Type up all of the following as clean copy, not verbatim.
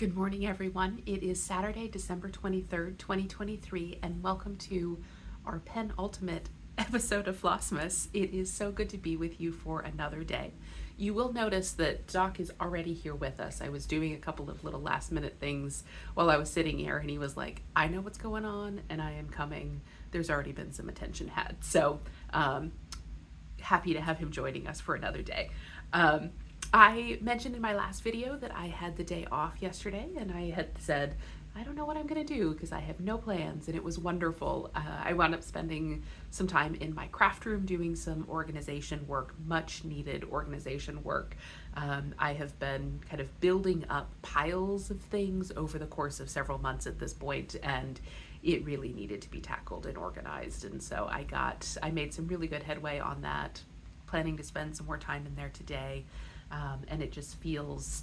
Good morning, everyone. It is Saturday, December 23rd, 2023, and welcome to our penultimate episode of Flossmas. It is so good to be with you for another day. You will notice that Doc is already here with us. I was doing a couple of little last minute things while I was sitting here, and he was like, I know what's going on, and I am coming. There's already been some attention had. So, happy to have him joining us for another day. I mentioned in my last video that I had the day off yesterday, and I had said, I don't know what I'm going to do because I have no plans, and it was wonderful. I wound up spending some time in my craft room doing some organization work, much needed organization work. I have been kind of building up piles of things over the course of several months at this point, and it really needed to be tackled and organized. And so I made some really good headway on that, planning to spend some more time in there today. And it just feels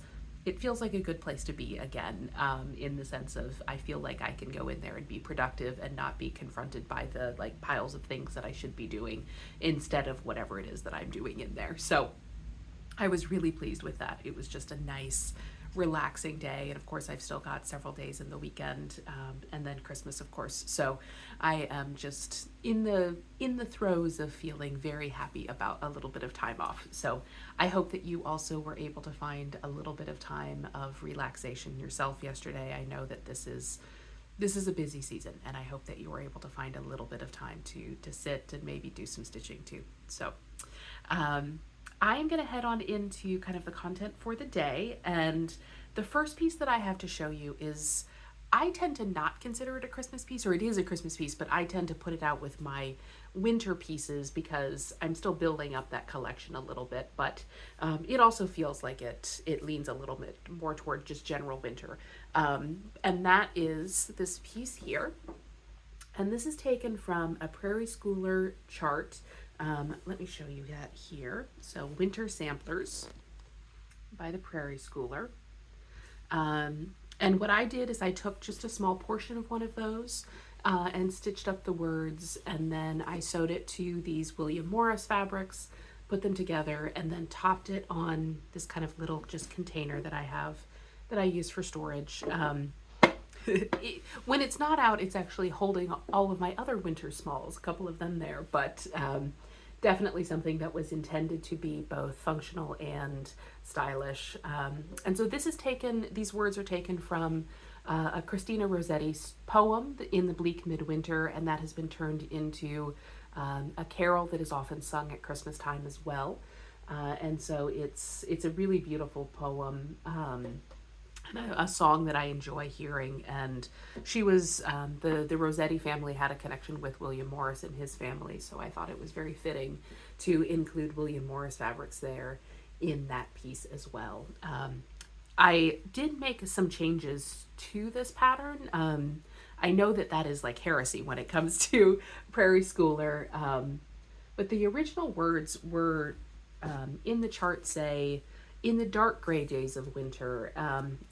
like a good place to be again, in the sense of I feel like I can go in there and be productive and not be confronted by the like piles of things that I should be doing instead of whatever it is that I'm doing in there. So I was really pleased with that. It was just a nice, relaxing day, and of course I've still got several days in the weekend, and then Christmas, of course. So I am just in the throes of feeling very happy about a little bit of time off. So I hope that you also were able to find a little bit of time of relaxation yourself yesterday. I know that this is a busy season, and I hope that you were able to find a little bit of time to sit and maybe do some stitching too. So I'm going to head on into kind of the content for the day, and the first piece that I have to show you is, I tend to not consider it a Christmas piece, or it is a Christmas piece, but I tend to put it out with my winter pieces because I'm still building up that collection a little bit, but it also feels like it leans a little bit more toward just general winter. And that is this piece here. And this is taken from a Prairie Schooler chart. Let me show you that here. So Winter Samplers by the Prairie Schooler. And what I did is I took just a small portion of one of those and stitched up the words, and then I sewed it to these William Morris fabrics, put them together, and then topped it on this kind of little just container that I have that I use for storage. When it's not out, it's actually holding all of my other winter smalls, a couple of them there, but definitely something that was intended to be both functional and stylish. And so these words are taken from a Christina Rossetti's poem in the Bleak Midwinter, and that has been turned into a carol that is often sung at Christmas time as well. And so it's a really beautiful poem, a song that I enjoy hearing. And she was, the Rossetti family had a connection with William Morris and his family, so I thought it was very fitting to include William Morris fabrics there in that piece as well. I did make some changes to this pattern. I know that is like heresy when it comes to Prairie Schooler, but the original words were in the chart say, in the dark gray days of winter.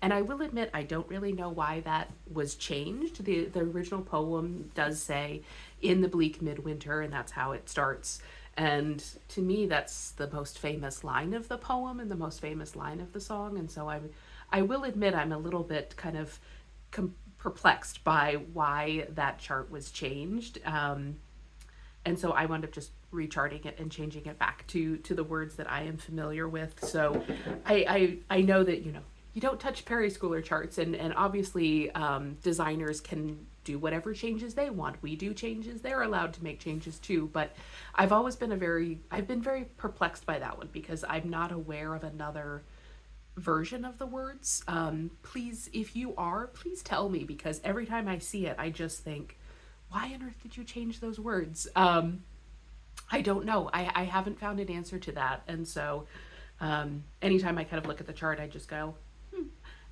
And I will admit, I don't really know why that was changed. The original poem does say in the bleak midwinter, and that's how it starts. And to me, that's the most famous line of the poem and the most famous line of the song. And so I will admit I'm a little bit kind of perplexed by why that chart was changed. And so I wound up just recharting it and changing it back to the words that I am familiar with. So I know that, you don't touch Prairie Schooler charts, and obviously designers can do whatever changes they want. We do changes, they're allowed to make changes too, but I've been very perplexed by that one because I'm not aware of another version of the words. Please, if you are, please tell me, because every time I see it, I just think, why on earth did you change those words? I don't know. I haven't found an answer to that. And so anytime I kind of look at the chart, I just go,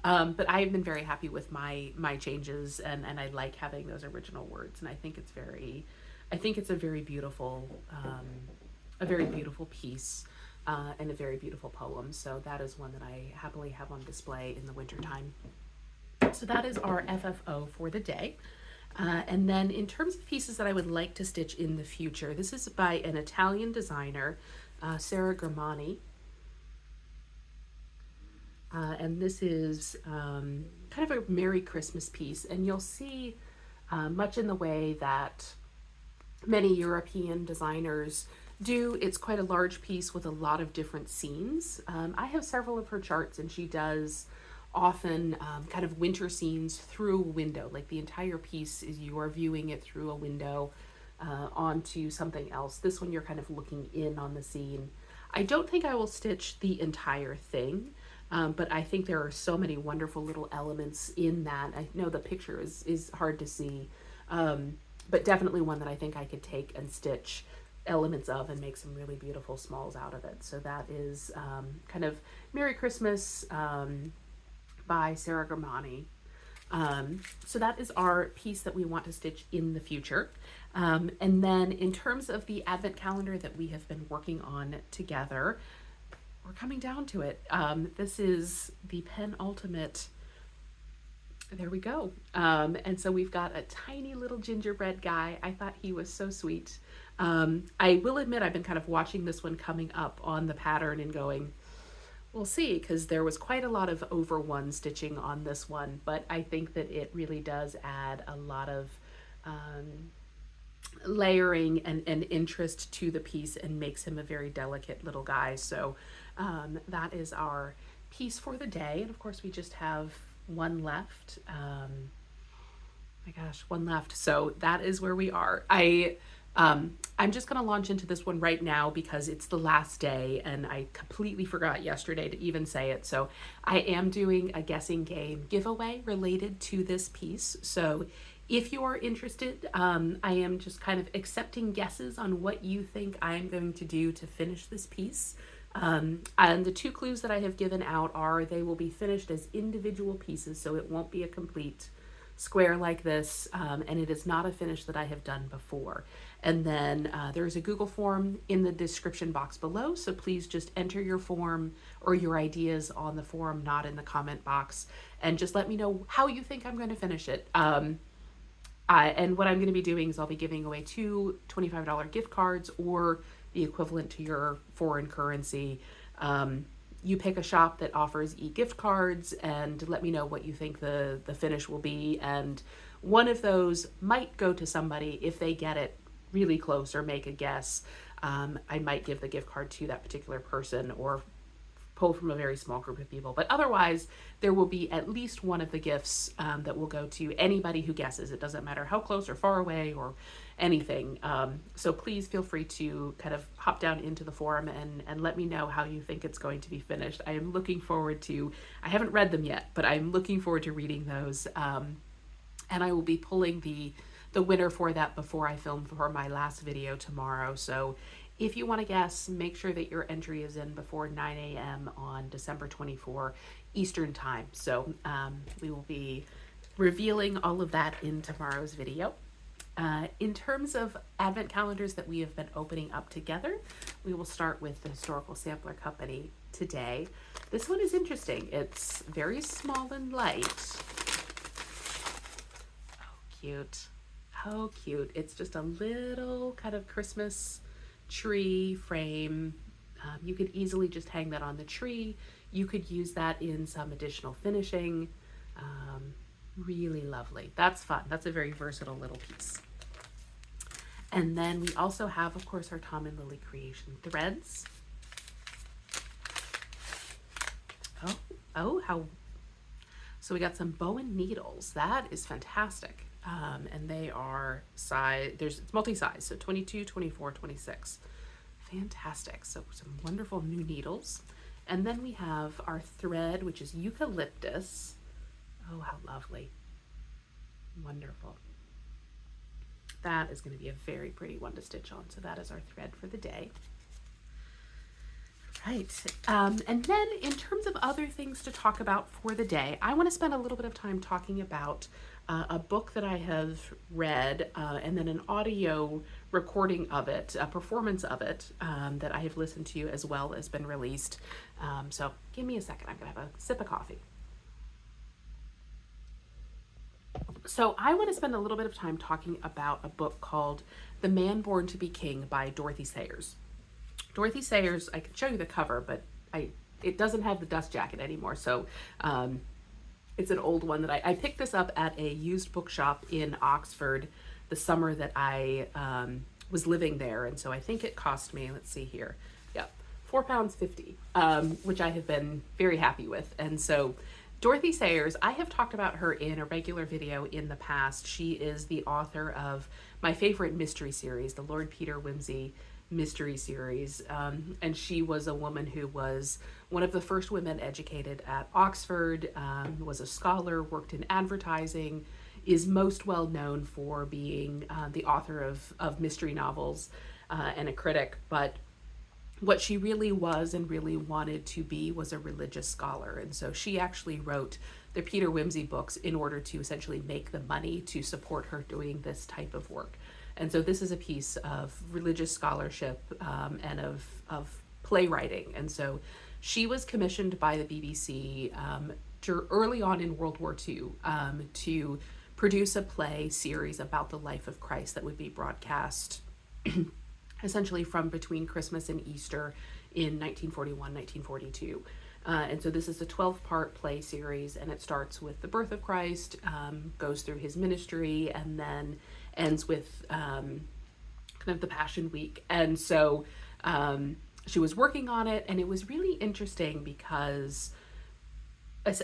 but I've been very happy with my changes, and I like having those original words. And I think it's a very beautiful piece, and a very beautiful poem. So that is one that I happily have on display in the wintertime. So that is our FFO for the day. And then in terms of pieces that I would like to stitch in the future, this is by an Italian designer, Sara Guermani. And this is kind of a Merry Christmas piece, and you'll see much in the way that many European designers do. It's quite a large piece with a lot of different scenes. I have several of her charts, and she does often kind of winter scenes through a window. Like the entire piece is you are viewing it through a window onto something else. This one you're kind of looking in on the scene. I don't think I will stitch the entire thing, but I think there are so many wonderful little elements in that. I know the picture is hard to see, but definitely one that I think I could take and stitch elements of and make some really beautiful smalls out of it. So that is kind of Merry Christmas by Sara Guermani. So that is our piece that we want to stitch in the future. And then in terms of the advent calendar that we have been working on together, we're coming down to it. This is the penultimate. There we go. And so we've got a tiny little gingerbread guy. I thought he was so sweet. I will admit I've been kind of watching this one coming up on the pattern and going, we'll see, because there was quite a lot of over one stitching on this one, but I think that it really does add a lot of layering and interest to the piece and makes him a very delicate little guy. So that is our piece for the day. And of course we just have one left. My gosh, one left. So that is where we are. I'm just going to launch into this one right now because it's the last day and I completely forgot yesterday to even say it. So I am doing a guessing game giveaway related to this piece. So if you are interested, I am just kind of accepting guesses on what you think I'm going to do to finish this piece. And the two clues that I have given out are they will be finished as individual pieces, so it won't be a complete square like this, and it is not a finish that I have done before. And then there's a Google form in the description box below, so please just enter your form or your ideas on the form, not in the comment box, and just let me know how you think I'm going to finish it. And what I'm going to be doing is I'll be giving away two $25 gift cards or the equivalent to your foreign currency. You pick a shop that offers e-gift cards and let me know what you think the finish will be. And one of those might go to somebody if they get it really close or make a guess. I might give the gift card to that particular person or pull from a very small group of people. But otherwise, there will be at least one of the gifts that will go to anybody who guesses. It doesn't matter how close or far away or anything. So please feel free to kind of hop down into the forum and let me know how you think it's going to be finished. I am looking forward to, I haven't read them yet, but I'm looking forward to reading those. And I will be pulling the winner for that before I film for my last video tomorrow. So if you want to guess, make sure that your entry is in before 9 a.m. on December 24 Eastern time. So we will be revealing all of that in tomorrow's video. In terms of advent calendars that we have been opening up together, we will start with the Historical Sampler Company today. This one is interesting. It's very small and light. Oh, cute. How cute. It's just a little kind of Christmas tree frame. You could easily just hang that on the tree. You could use that in some additional finishing. Really lovely. That's fun. That's a very versatile little piece. And then we also have, of course, our Tom and Lily Creation threads. How. So we got some bowen needles. That is fantastic. And they are it's multi-size, so 22, 24, 26. Fantastic. So some wonderful new needles. And then we have our thread, which is eucalyptus. Oh, how lovely. Wonderful. That is going to be a very pretty one to stitch on. So that is our thread for the day. Right. And then in terms of other things to talk about for the day, I want to spend a little bit of time talking about a book that I have read and then an audio recording of it, a performance of it that I have listened to as well as been released. So give me a second. I'm going to have a sip of coffee. So I want to spend a little bit of time talking about a book called The Man Born to be King by Dorothy Sayers. Dorothy Sayers, I can show you the cover, but it doesn't have the dust jacket anymore. So It's an old one that I picked this up at a used bookshop in Oxford the summer that I was living there. And so I think it cost me, let's see here, yeah, £4.50, which I have been very happy with. And so Dorothy Sayers, I have talked about her in a regular video in the past. She is the author of my favorite mystery series, the Lord Peter Wimsey mystery series. And she was a woman who was one of the first women educated at Oxford, was a scholar, worked in advertising, is most well known for being the author of mystery novels and a critic. But what she really was and really wanted to be was a religious scholar. And so she actually wrote the Peter Wimsey books in order to essentially make the money to support her doing this type of work. And so this is a piece of religious scholarship and of playwriting. And so she was commissioned by the BBC early on in World War II to produce a play series about the life of Christ that would be broadcast essentially from between Christmas and Easter in 1941, 1942. And so this is a 12-part play series, and it starts with the birth of Christ, goes through his ministry, and then ends with kind of the Passion Week. And so she was working on it, and it was really interesting because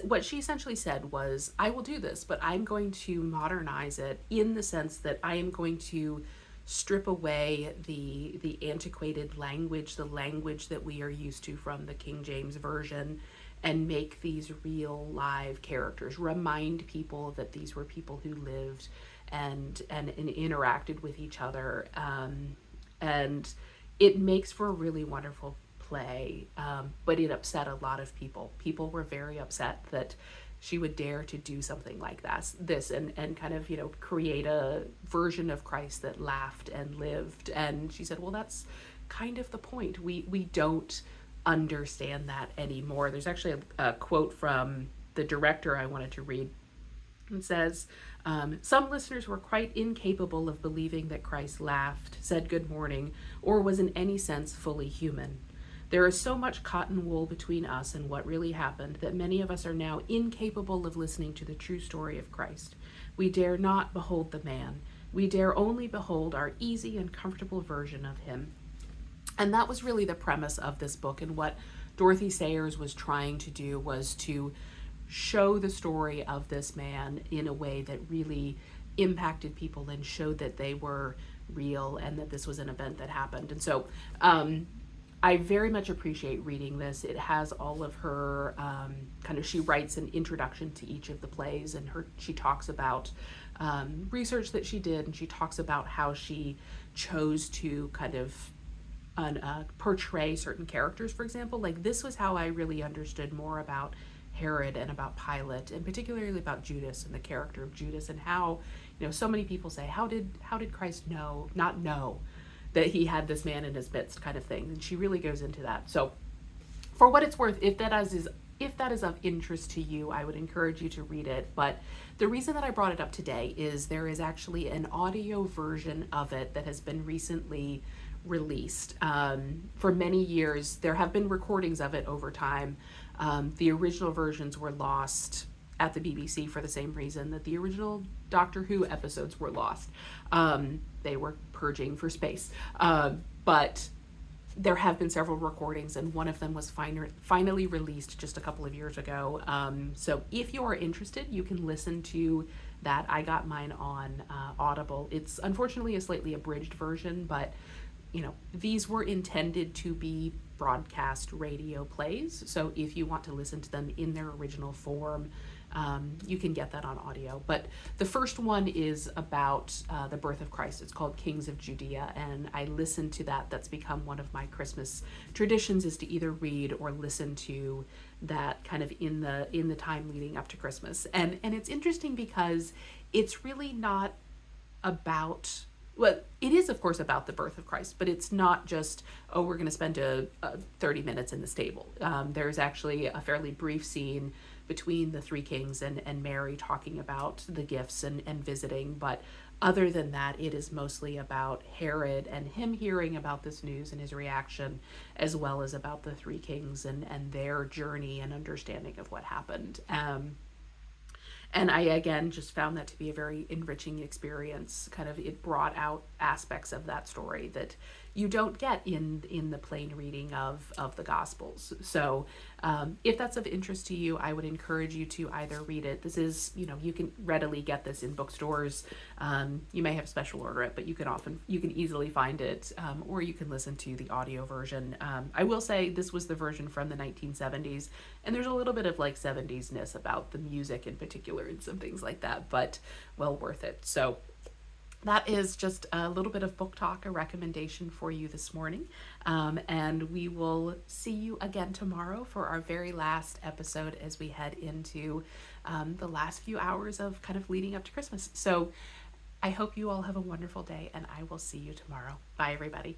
what she essentially said was, I will do this, but I'm going to modernize it in the sense that I am going to strip away the antiquated language, the language that we are used to from the King James Version, and make these real live characters, remind people that these were people who lived and interacted with each other. And it makes for a really wonderful play, but it upset a lot of people. People were very upset that she would dare to do something like this and kind of, create a version of Christ that laughed and lived. And she said, well, that's kind of the point. We don't understand that anymore. There's actually a quote from the director I wanted to read. It says, some listeners were quite incapable of believing that Christ laughed, said good morning, or was in any sense fully human. There is so much cotton wool between us and what really happened that many of us are now incapable of listening to the true story of Christ. We dare not behold the man. We dare only behold our easy and comfortable version of him. And that was really the premise of this book. And what Dorothy Sayers was trying to do was to show the story of this man in a way that really impacted people and showed that they were real and that this was an event that happened. And so, I very much appreciate reading this. It has all of her she writes an introduction to each of the plays, and she talks about research that she did, and she talks about how she chose to kind of portray certain characters. For example, like this was how I really understood more about Herod and about Pilate, and particularly about Judas and the character of Judas, and how, so many people say, how did Christ not know that he had this man in his midst, kind of thing. And she really goes into that. So for what it's worth, if that is of interest to you, I would encourage you to read it. But the reason that I brought it up today is there is actually an audio version of it that has been recently released. For many years, there have been recordings of it over time. The original versions were lost at the BBC for the same reason that the original Doctor Who episodes were lost. They were purging for space. But there have been several recordings, and one of them was finally released just a couple of years ago. So if you are interested, you can listen to that. I got mine on Audible. It's unfortunately a slightly abridged version, but these were intended to be broadcast radio plays. So if you want to listen to them in their original form, you can get that on audio. But the first one is about the birth of Christ. It's called Kings of Judea, and I listened to that. That's become one of my Christmas traditions, is to either read or listen to that kind of in the time leading up to Christmas. And it's interesting because it's really not about, well, it is of course about the birth of Christ, but it's not just, we're going to spend 30 minutes in the stable. There's actually a fairly brief scene between the three kings and Mary talking about the gifts and visiting. But other than that, it is mostly about Herod and him hearing about this news and his reaction, as well as about the three kings and their journey and understanding of what happened. And I, again, just found that to be a very enriching experience. Kind of, it brought out aspects of that story that you don't get in the plain reading of the Gospels. So if that's of interest to you, I would encourage you to either read it. This is, you can readily get this in bookstores. You may have to special order it, but you can easily find it, or you can listen to the audio version. I will say this was the version from the 1970s, and there's a little bit of like 70s-ness about the music in particular and some things like that, but well worth it. So that is just a little bit of book talk, a recommendation for you this morning. And we will see you again tomorrow for our very last episode as we head into the last few hours of kind of leading up to Christmas. So I hope you all have a wonderful day, and I will see you tomorrow. Bye, everybody.